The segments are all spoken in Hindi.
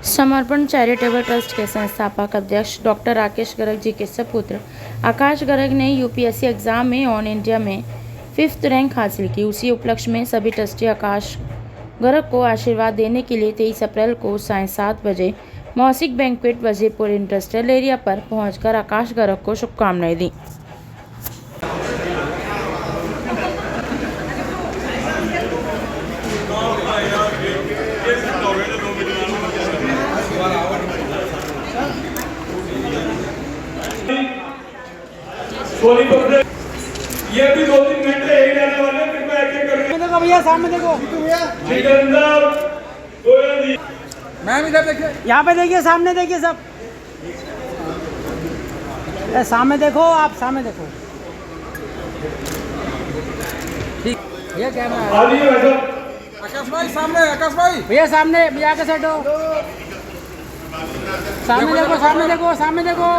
समर्पण चैरिटेबल ट्रस्ट के संस्थापक अध्यक्ष डॉक्टर राकेश गर्ग जी के सपुत्र आकाश गर्ग ने यूपीएससी एग्जाम में ऑल इंडिया में 5th रैंक हासिल की। उसी उपलक्ष्य में सभी ट्रस्टी आकाश गर्ग को आशीर्वाद देने के लिए 23 अप्रैल को सायं 7 बजे मौसिक बैंक्वेट वजीरपुर इंडस्ट्रियल एरिया पर पहुंचकर आकाश गर्ग को शुभकामनाएं दी। ये भी 2-3 घंटे यही रहने वाले, कृपया एक-एक करके देखो भैया, सामने देखो जितेंद्र गोयल जी, मैम इधर देखिए, यहाँ पे देखिए, सामने देखिए सब, सामने देखो, आप सामने देखो। ठीक भैया, कैमरा आकाश भाई सामने, आकाश भाई भैया सामने, भैया के सेट हो, सामने देखो, सामने देखो, सामने देखो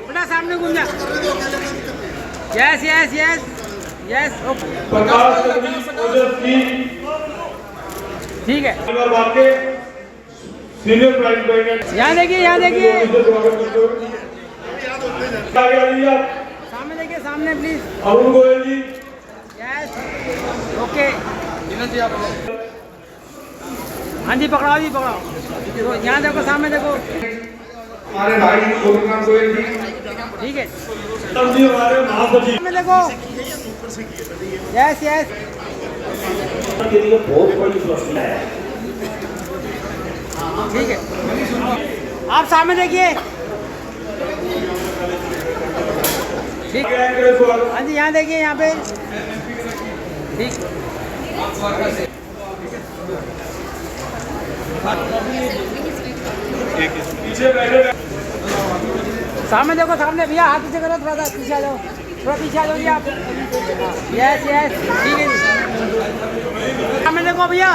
बेटा, सामने घूम जा। यस यस यस यस, ठीक है। यहाँ देखिए, यहाँ देखिए, सामने देखिए, सामने please. Arun Goyal ji, yes, okay. हाँ जी, पकड़ाओ जी, पकड़ाओ। तो यहाँ देखो, सामने देखो, हमारे भाई गोविंद गोयल जी, ठीक है। जी हमारे महासचिव, सामने देखो, यस यस, के लिए बहुत बड़ी उपलब्धि है। ठीक है। आप सामने देखिए, ठीक। हाँ जी, यहाँ देखिए, यहाँ पे, ठीक। पीछे बैठे, सामने देखो, सामने भैया, हाथ पीछे करो, थोड़ा सा पीछे आ जाओ, थोड़ा पीछे आ जाओ जी आप। यस यस, ठीक है जी। सामने देखो भैया,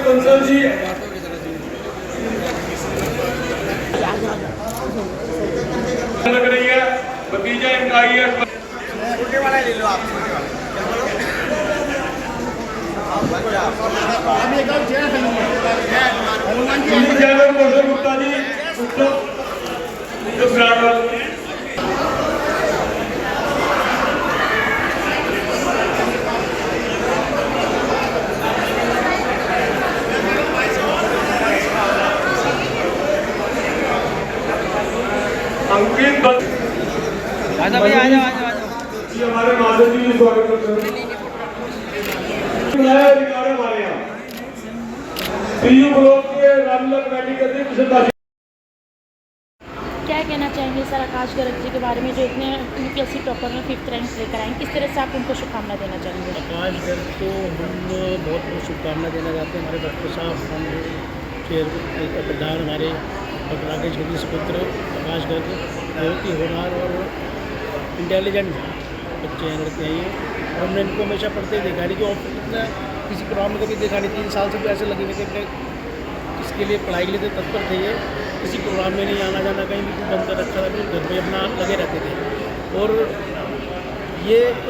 बंसल जी, लग रही है भतीजा इनका ही है, छोटे वाला ले लो आप। गुप्ता जी, अंकित आजा भैया, आजा आजा आजा। जी हमारे महासचिव जी स्वागत करते हैं। हमारे यहाँ पीयू ब्लॉक के रामलक मेडिकल जी, क्या कहना चाहेंगे सर आकाश गर्ग जी के बारे में, जो इतने यूपीएससी टॉपर में 5th रैंक लेकर आए, किस तरह से आप उनको शुभकामना देना चाहेंगे? आकाश गर्ग को हम बहुत बहुत शुभकामना देना चाहते हैं। हमारे डॉक्टर साहब, हम चेयर प्रधान हमारे डॉक्टर राकेश गर्ग सुपुत्र आकाश गर्ग बहुत ही होनहार और इंटेलिजेंट बच्चे हैं, लड़के हैं ये। और हमने इनको हमेशा पढ़ते ही देखा नहीं कि इतना किसी प्रोग्राम में कभी देखा नहीं। 3 साल से भी ऐसे लगे हुए थे अपने इसके लिए, पढ़ाई के लिए तो तत्पर थे ये। किसी प्रोग्राम में नहीं आना जाना, कहीं भी कुछ बंद कर रखा था, घर पे अपना लगे रहते थे। और ये एक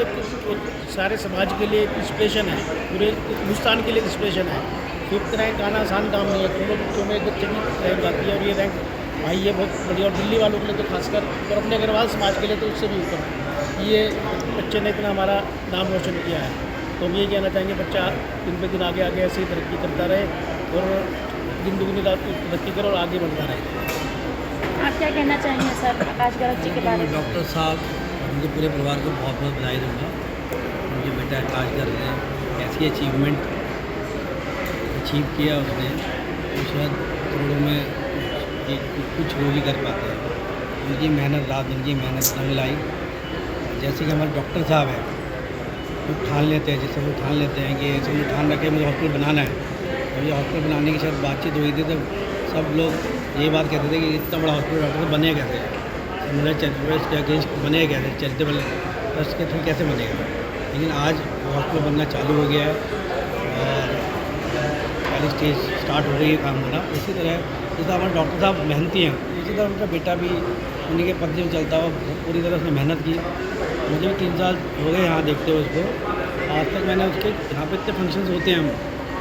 सारे समाज के लिए एक इंस्पिरेशन है, पूरे हिंदुस्तान के लिए इंस्पिरेशन है। 5th रैंक आना आसान काम नहीं है, दोनों बच्चों में एक बच्चे की रैंक आती है और ये रैंक भाई ये बहुत बढ़िया। और दिल्ली वालों के लिए तो खासकर, और अपने अग्रवाल समाज के लिए तो उससे भी ऊपर ये बच्चे ने इतना हमारा नाम रोशन किया है। तो हम ये कहना चाहेंगे बच्चा दिन पे दिन आगे आगे ऐसे ही तरक्की करता रहे और जिंदगी तरक्की करे और आगे बढ़ता रहे। आप क्या कहना चाहेंगे सर आकाश गर्ग जी के बारे में? डॉक्टर साहब, उनके पूरे परिवार को बहुत बहुत बधाई दूँगा। उनके बेटा आकाश गर्ग ने ऐसी अचीवमेंट अचीव किया उसने, तो शायद करोड़ों में कुछ वो भी कर पाते हैं। उनकी मेहनत, रात दिन की मेहनत रंग लाई। जैसे कि हमारे डॉक्टर साहब हैं, वो ठान लेते हैं, जैसे वो ठान लेते हैं कि ऐसे ठान रखे मुझे हॉस्पिटल बनाना है। और ये हॉस्पिटल बनाने की शायद बातचीत हुई थी, तो सब लोग ये बात कहते थे कि इतना बड़ा हॉस्पिटल डॉक्टर बने कैसे, मुझे चैरिटेबल के अगेंस्ट बने कैसे, चैरिटेबल ट्रस्ट के थ्रू कैसे बनेगा। लेकिन आज हॉस्पिटल बनना चालू हो गया है और पहली स्टेज स्टार्ट हो रही है काम होना। इसी तरह जैसा हमारे डॉक्टर साहब मेहनती हैं, इसी तरह उनका बेटा भी उन्हीं के पद में चलता हुआ पूरी तरह से मेहनत की। मुझे भी 3 साल हो गए यहाँ देखते हुए उसको। आज तक मैंने उसके यहाँ पे इतने फंक्शंस होते हैं,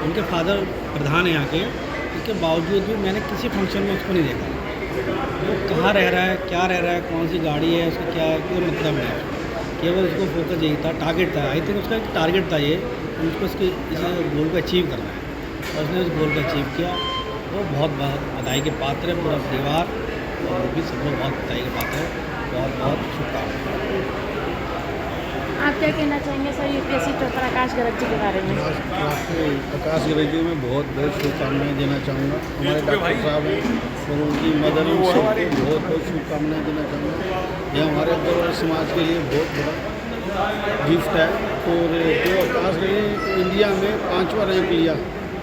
उनके फादर प्रधान हैं यहाँ के, के बावजूद भी मैंने किसी फंक्शन में उसको नहीं देखा। वो कहाँ रह रहा है, क्या रह रहा है, कौन सी गाड़ी है, उसका क्या है, कोई मतलब नहीं है। केवल उसको फोकस यही था, टारगेट था। आई थिंक उसका एक टारगेट था ये, उसको इस गोल को अचीव करना है और उसने उस गोल को अचीव किया। वो बहुत बहुत बधाई के पात्र है, पूरा परिवार और वो भी सब लोग बहुत बधाई के पात्र है। बहुत बहुत शुभकामनाएं। आप क्या कहना चाहेंगे सर यूपीएससी टॉपर आकाश गर्ग जी के बारे में? आकाश गर्ग जी में बहुत बहुत शुभकामनाएं देना चाहूँगा। हमारे डॉक्टर साहब हैं और उनकी मदर इन सबको बहुत बहुत शुभकामनाएं देना चाहूँगा। यह हमारे गौरव समाज के लिए बहुत बड़ा गिफ्ट है। और जो आकाश गर्ग ने इंडिया में 5वां रैंक लिया,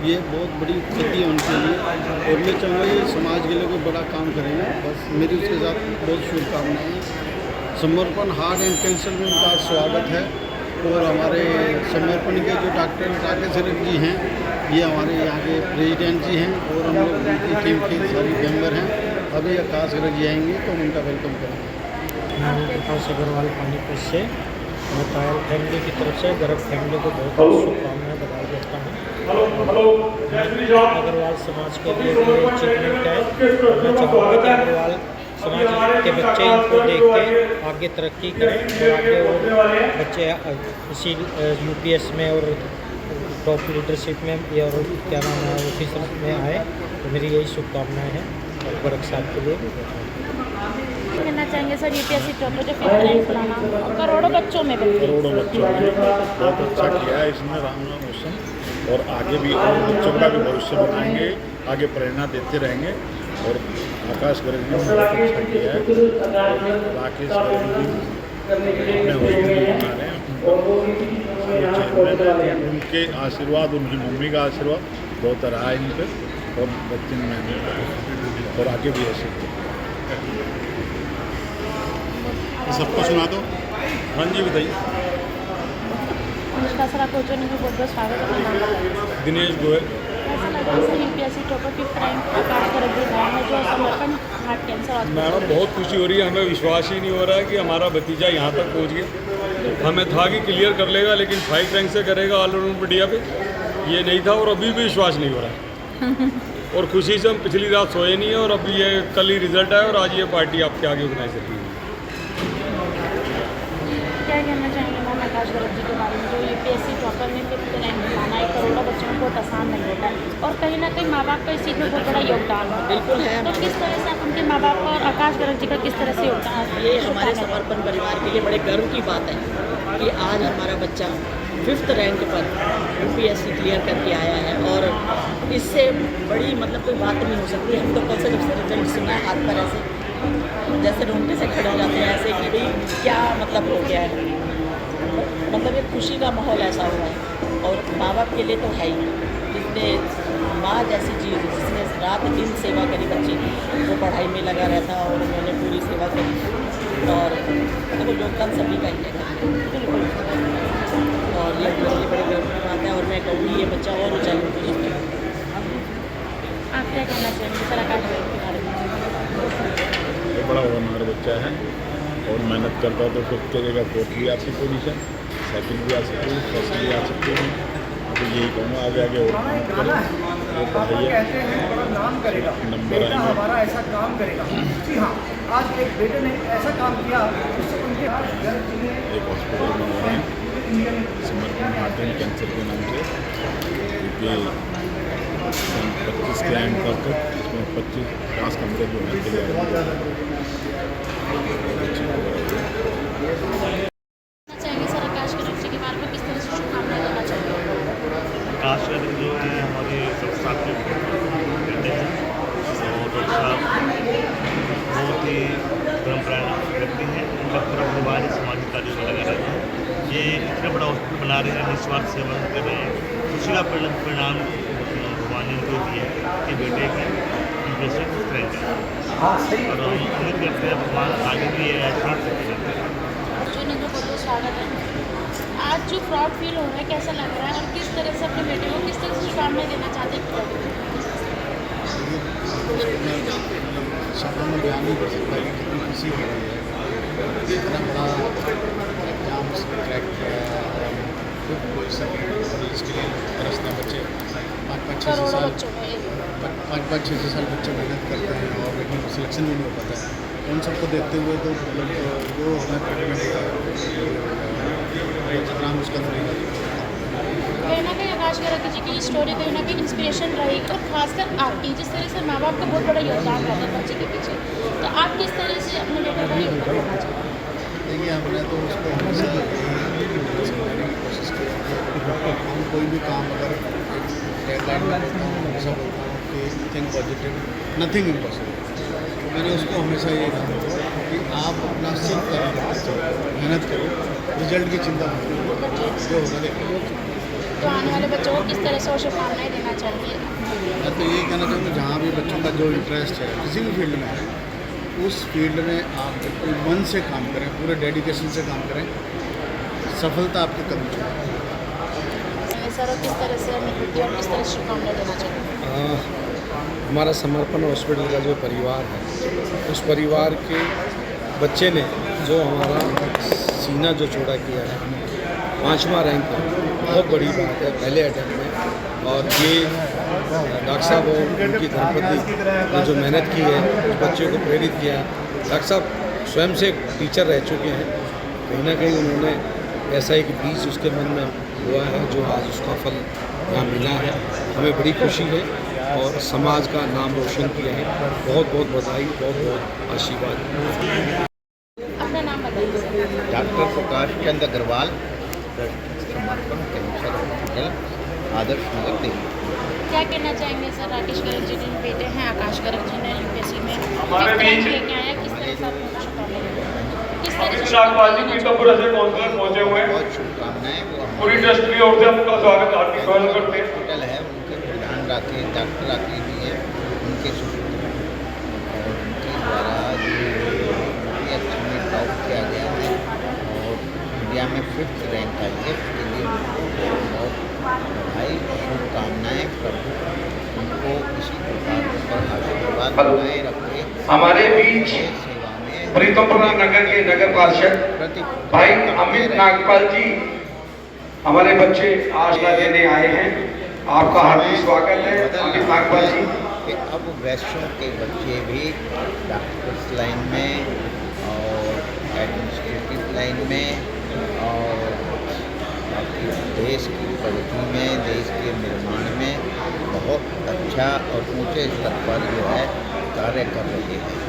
ये बहुत बड़ी उपलब्धि है उनके लिए और मैं चाहूँगा ये समाज के लिए कोई बड़ा काम करेंगे। बस मेरी उसके साथ बहुत शुभकामनाएं हैं। समर्पण हार्ट एंड कैंसर में उनका स्वागत है। और हमारे समर्पण के जो डॉक्टर राकेश गर्ग जी हैं, ये हमारे यहाँ के प्रेसिडेंट जी हैं और हम लोग उनकी टीम के सारी मेंबर हैं। अभी आकाश गर्ग जी आएंगे तो हम उनका वेलकम करेंगे। मैं प्रकाश अग्रवाल पानीपत से, मैं पायल फैमिली की तरफ से गर्ग फैमिली को बहुत बहुत शुभकामनाएं बधाई देता हूँ। अग्रवाल समाज के लिए भी अचीवमेंट है। मैं चाहूँगा कि अग्रवाल समाज के बच्चे इनको देख के आगे तरक्की करें और आगे और बच्चे इसी यूपीएस में और टॉप लीडरशिप में या और क्या नाम है ऑफिसर में आए। तो मेरी यही शुभकामनाएं हैं और गर्ग साहब के लिए भी। कहना चाहेंगे सर यूपीएससी टॉपर जो 5th रैंक लाना करोड़ों बच्चों में करोड़ों बच्चों ने बहुत अच्छा किया है इसमें राम मोशन। और आगे भी और बच्चों का भी भविष्य बनाएंगे, आगे प्रेरणा देते रहेंगे। और आकाश गर्ग ने बहुत अच्छा किया है। राकेश गर्ग जी अपने हॉस्पिटल बना रहे हैं, उनके आशीर्वाद, उनकी मम्मी का आशीर्वाद बहुत रहा है इन पर और बच्चे ने मेहनत और आगे भी ऐसे। सबको सुना दो। हाँ जी बताइए। नमस्कार सर, आपको जो बहुत बहुत स्वागत है। अपना नाम बताइए। दिनेश गोयल। कैसा लगा sir UPSC topper 5th rank Akash Garg ji लाया है जो समर्पण हार्ट कैंसर हॉस्पिटल? मैडम बहुत खुशी हो रही है, हमें विश्वास ही नहीं हो रहा है कि हमारा भतीजा यहाँ तक पहुँच गया। हमें था कि क्लियर कर लेगा, लेकिन 5 रैंक से करेगा ऑल ओवर इंडिया पे, ये नहीं था और अभी भी विश्वास नहीं हो रहा है। और खुशी से हम पिछली रात सोए नहीं है और अभी ये कल ही रिजल्ट आया और आज ये पार्टी आपके आगे ऑर्गेनाइज कर रही है। क्या कहना चाहेंगे मैम आकाश गर्ग जी के बारे में जो यूपीएससी टॉपर में 5th रैंक लाना है? करोड़ों बच्चों को बहुत आसान नहीं होता है और कहीं ना कहीं माँ बाप का इस चीज़ में बहुत बड़ा योगदान है। बिल्कुल है। तो किस तरह से आप उनके माँ बाप और आकाश गर्ग जी का किस तरह से योगदान? ये हमारे समर्पण परिवार के लिए बड़े गर्व की बात है कि आज हमारा बच्चा 5th रैंक पर यूपीएससी क्लियर करके आया है और इससे बड़ी मतलब कोई बात नहीं हो सकती। हम तो कल से जब से रिजल्ट सुना हाथ पर ऐसे जैसे रोंगटे से खड़े हो जाते हैं ऐसे कि भाई क्या मतलब हो गया है। मतलब एक खुशी का माहौल ऐसा हुआ है और माँ बाप के लिए तो है ही। जिसने माँ जैसी चीज़ जिसने रात दिन सेवा करी बच्चे की, वो पढ़ाई में लगा रहता और उन्होंने पूरी सेवा करी और मतलब योगदान सभी का ही है। बिल्कुल। और ये मेरे लिए बड़े गर्व की बात है और मैं कहूँगी ये बच्चा और ऊँचाई पर। आप क्या कहना चाहेंगे सर आकाश गर्ग के बारे में? बड़ा होनहार बच्चा है और मेहनत करता तो फिर करेगा, फोर्थ भी आ सकती पोजीशन, सेकंड भी आ सकती है, फर्स्ट भी आ सकती है। तो यही कहूँगा आगे आगे और पढ़ाइए, नंबर आएंगे। हमारा ऐसा काम करेगा। जी हाँ, आज एक बेटे ने ऐसा काम किया जिससे उनके एक हॉस्पिटल बना रहे हैं समर्पण हार्ट एंड कैंसर के नाम से। ये 25 के एंड तक इसमें 50 कमरे जो हैं चाहेंगे सर आकाश गर्ग जी के बारे में किस तरह से शुभकामनाएं देना चाहेंगे? आकाश गर्ग जो है हमारे सब साथी बेटे हैं और डॉक्टर साहब बहुत ही परम्पराएँ व्यक्ति हैं। उनका पूरा परिवार सामाजिक कार्यों में लगा रहता है। ये इतना बड़ा हॉस्पिटल बना रहे हैं, निस्वार्थ सेवा कर रहे हैं। उसी का परिणाम भगवान ने उनको दिया है कि बेटे की जैसे खुश रहेंगे और हम उम्मीद करते हैं भगवान आगे भी ऐसे ही बहुत स्वागत है। आज जो प्राउड फील हो रहा है कैसा लग रहा है और किस तरह से अपने बेटे को किस तरह से शुभकामनाएं देना चाहते हैं? शब्दों में बयान नहीं कर सकता कि कितनी खुशी हो रही है। इतना बड़ा एग्जाम क्रैक खुद बोल सकें और इसके लिए तरसते बच्चे 5-6 साल 5-5, 6-6 साल बच्चे मेहनत करते हैं और लेकिन सिलेक्शन भी नहीं हो पाता है। उन सबको देखते हुए तो मतलब जो हमें प्रेरणा देगा नाम उसका तो नहीं है। कहीं ना कहीं आकाश गर्ग जी की स्टोरी कहीं ना कहीं इंस्पिरेशन रहेगी और खासकर आपकी, जिस तरह से माँ बाप का बहुत बड़ा योगदान रहता है बच्चे के पीछे, तो आप किस तरह से अपने बेटे का योगदान देना चाहते हैं? देखिए हमने तो उसको हमेशा समझाने की कोशिश की है। हम कोई भी काम अगर डेडलाइन में करता हूँ हमेशा बोलता हूँ कि थिंक पॉजिटिव, नथिंग इम्पॉसिबल। तो मैंने उसको हमेशा ये कहा कि आप अपना सिर्फ काम करते चलो, मेहनत करो, रिजल्ट की चिंता मत करो, जो होगा देखो। तो आने वाले बच्चों को किस तरह से और शुभकामनाएं देना चाहिए? मैं तो यही कहना चाहूँगा जहाँ भी बच्चों का जो इंटरेस्ट है किसी भी फील्ड में है, उस फील्ड में आप बिल्कुल मन से काम करें, पूरे डेडिकेशन से काम करें, सफलता आपके कदम चुके। सर किस तरह से मिलती है और किस तरह से शुभकामनाएं देना चाहिए? हमारा समर्पण हॉस्पिटल का जो परिवार है, उस परिवार के बच्चे ने जो हमारा सीना जो चौड़ा किया है, 5वां रैंक है, बहुत बड़ी बात है पहले अटैम्प्ट में। और ये डॉक्टर साहब और उनकी धर्मपत्नी ने जो मेहनत की है, उस बच्चे को प्रेरित किया। डॉक्टर साहब स्वयं से टीचर रह चुके हैं, कहीं ना कहीं उन्होंने ऐसा एक बीज उसके मन में हुआ है जो आज उसका फल यहाँ मिला है। हमें बड़ी खुशी है और समाज का नाम रोशन किया है। बहुत बहुत बधाई, बहुत बहुत आशीर्वाद। अपना नाम बताइए सर। डॉक्टर प्रकाश चंद अग्रवाल, समर्पण कैंसर हॉस्पिटल, आदर्श नगर दिल्ली। क्या कहना चाहेंगे सर, राकेश गर्ग जी के बेटे हैं आकाश गर्ग जी ने यूपीएससी में किस तरह लेके आया, किस तरह से आपको शुभकामनाएं, किस तरह से पहुंचे हुए हैं। बहुत शुभकामनाएं। वो पूरी ट्रस्ट की ओर से आपका स्वागत हार्दिक स्वागत करते हैं। हॉस्पिटल है, उनके प्रधान राकेश डॉक्टर राकेश जी हैं, उनके सुपुत्र और उनके द्वारा यूपीएससी में टॉप किया गया है और इंडिया में 5th रैंक आई है। इसके लिए बहुत बधाई, शुभकामनाएं। प्रभु उनको इसी प्रकार पर आशीर्वाद बनाए रखे। हमारे बीच सेवा में प्रीतमपुरा नगर के नगर पार्षद भाई अमित नागपाल जी हमारे बच्चे आशा देने आए हैं। आपका हार्दिक स्वागत है अमित नागपाल जी। कि अब वैश्यों के बच्चे भी डॉक्टर्स लाइन में और एडमिनिस्ट्रेटिव लाइन में और देश की प्रगति में, देश के निर्माण में बहुत अच्छा और ऊंचे स्तर पर जो है कार्य कर रहे हैं।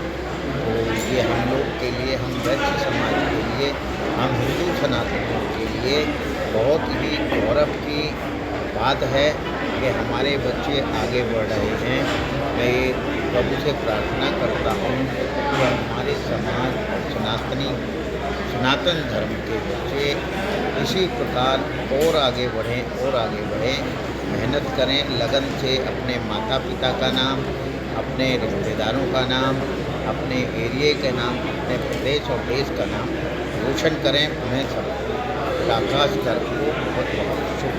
तो ये हम लोग के लिए, हम वैश्य समाज के लिए, हम हिंदू सनातनियों के लिए बहुत ही गौरव की बात है कि हमारे बच्चे आगे बढ़ रहे हैं। मैं ये प्रभु से प्रार्थना करता हूँ कि हमारे समाज सनातन धर्म के बच्चे इसी प्रकार और आगे बढ़ें और आगे बढ़ें, मेहनत करें, लगन से अपने माता पिता का नाम, अपने रिश्तेदारों का नाम, अपने एरिए के नाम, अपने प्रदेश और देश का नाम रोशन करें। उन्हें सब आकाश गर्ग को बहुत बहुत शुभ